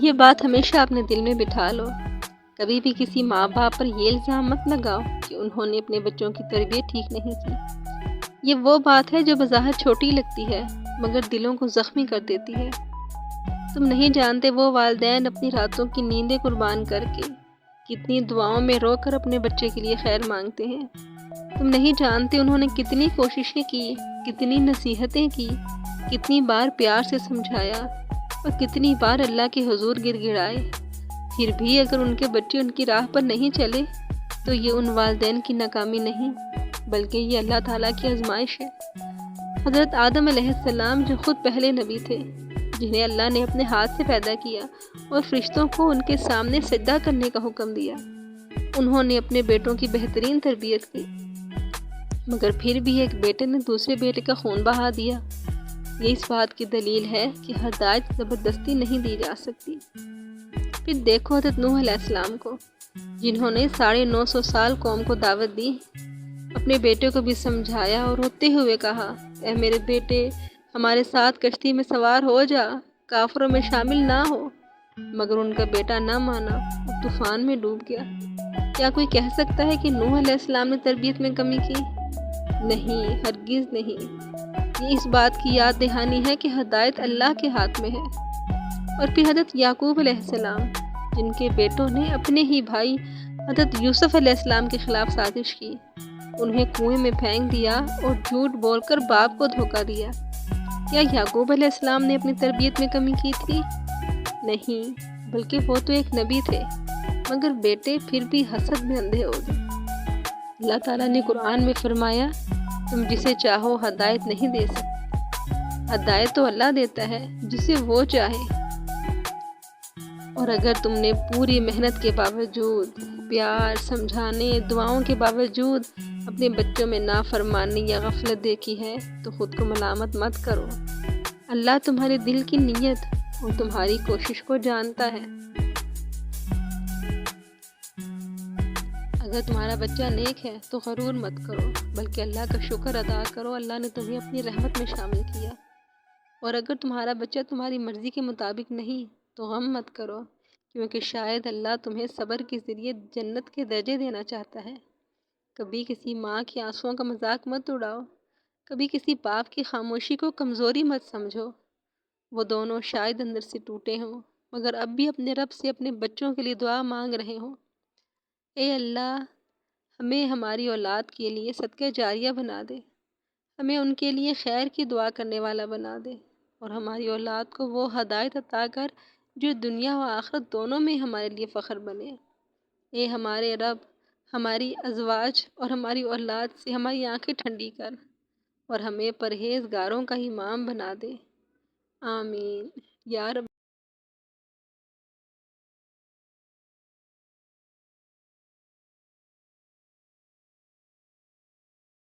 یہ بات ہمیشہ اپنے دل میں بٹھا لو۔ کبھی بھی کسی ماں باپ پر یہ الزام مت لگاؤ کہ انہوں نے اپنے بچوں کی تربیت ٹھیک نہیں کی۔ یہ وہ بات ہے جو بظاہر چھوٹی لگتی ہے مگر دلوں کو زخمی کر دیتی ہے۔ تم نہیں جانتے وہ والدین اپنی راتوں کی نیندیں قربان کر کے کتنی دعاؤں میں رو کر اپنے بچے کے لیے خیر مانگتے ہیں۔ تم نہیں جانتے انہوں نے کتنی کوششیں کی، کتنی نصیحتیں کی، کتنی بار پیار سے سمجھایا اور کتنی بار اللہ کے حضور گر گڑائے۔ پھر بھی اگر ان کے بچے ان کی راہ پر نہیں چلے تو یہ ان والدین کی ناکامی نہیں بلکہ یہ اللہ تعالیٰ کی آزمائش ہے۔ حضرت آدم علیہ السلام جو خود پہلے نبی تھے، جنہیں اللہ نے اپنے ہاتھ سے پیدا کیا اور فرشتوں کو ان کے سامنے سجدہ کرنے کا حکم دیا، انہوں نے اپنے بیٹوں کی بہترین تربیت کی، مگر پھر بھی ایک بیٹے نے دوسرے بیٹے کا خون بہا دیا۔ یہ اس بات کی دلیل ہے کہ ہدایت زبردستی نہیں دی جا سکتی۔ پھر دیکھو حضرت نوح علیہ السلام کو، جنہوں نے 950 سال قوم کو دعوت دی، اپنے بیٹے کو بھی سمجھایا اور روتے ہوئے کہا، اے میرے بیٹے، ہمارے ساتھ کشتی میں سوار ہو جا، کافروں میں شامل نہ ہو، مگر ان کا بیٹا نہ مانا اور طوفان میں ڈوب گیا۔ کیا کوئی کہہ سکتا ہے کہ نوح علیہ السلام نے تربیت میں کمی کی؟ نہیں، ہرگز نہیں۔ یہ اس بات کی یاد دہانی ہے کہ ہدایت اللہ کے ہاتھ میں ہے۔ اور پھر حضرت یعقوب علیہ السلام، جن کے بیٹوں نے اپنے ہی بھائی حضرت یوسف علیہ السلام کے خلاف سازش کی، انہیں کنویں میں پھینک دیا اور جھوٹ بول کر باپ کو دھوکہ دیا۔ کیا یعقوب علیہ السلام نے اپنی تربیت میں کمی کی تھی؟ نہیں، بلکہ وہ تو ایک نبی تھے، مگر بیٹے پھر بھی حسد میں اندھے ہو گئے۔ اللہ تعالیٰ نے قرآن میں فرمایا، تم جسے چاہو ہدایت نہیں دے سکتے، ہدایت تو اللہ دیتا ہے جسے وہ چاہے۔ اور اگر تم نے پوری محنت کے باوجود، پیار، سمجھانے، دعاؤں کے باوجود اپنے بچوں میں نافرمانی یا غفلت دیکھی ہے تو خود کو ملامت مت کرو۔ اللہ تمہارے دل کی نیت اور تمہاری کوشش کو جانتا ہے۔ اگر تمہارا بچہ نیک ہے تو غرور مت کرو بلکہ اللہ کا شکر ادا کرو، اللہ نے تمہیں اپنی رحمت میں شامل کیا۔ اور اگر تمہارا بچہ تمہاری مرضی کے مطابق نہیں تو غم مت کرو، کیونکہ شاید اللہ تمہیں صبر کے ذریعے جنت کے درجے دینا چاہتا ہے۔ کبھی کسی ماں کے آنسوؤں کا مذاق مت اڑاؤ، کبھی کسی باپ کی خاموشی کو کمزوری مت سمجھو۔ وہ دونوں شاید اندر سے ٹوٹے ہوں مگر اب بھی اپنے رب سے اپنے بچوں کے لیے دعا مانگ رہے ہوں۔ اے اللہ، ہمیں ہماری اولاد کے لیے صدقہ جاریہ بنا دے، ہمیں ان کے لیے خیر کی دعا کرنے والا بنا دے، اور ہماری اولاد کو وہ ہدایت عطا کر جو دنیا و آخرت دونوں میں ہمارے لیے فخر بنے۔ اے ہمارے رب، ہماری ازواج اور ہماری اولاد سے ہماری آنکھیں ٹھنڈی کر اور ہمیں پرہیزگاروں کا امام بنا دے۔ آمین یا رب۔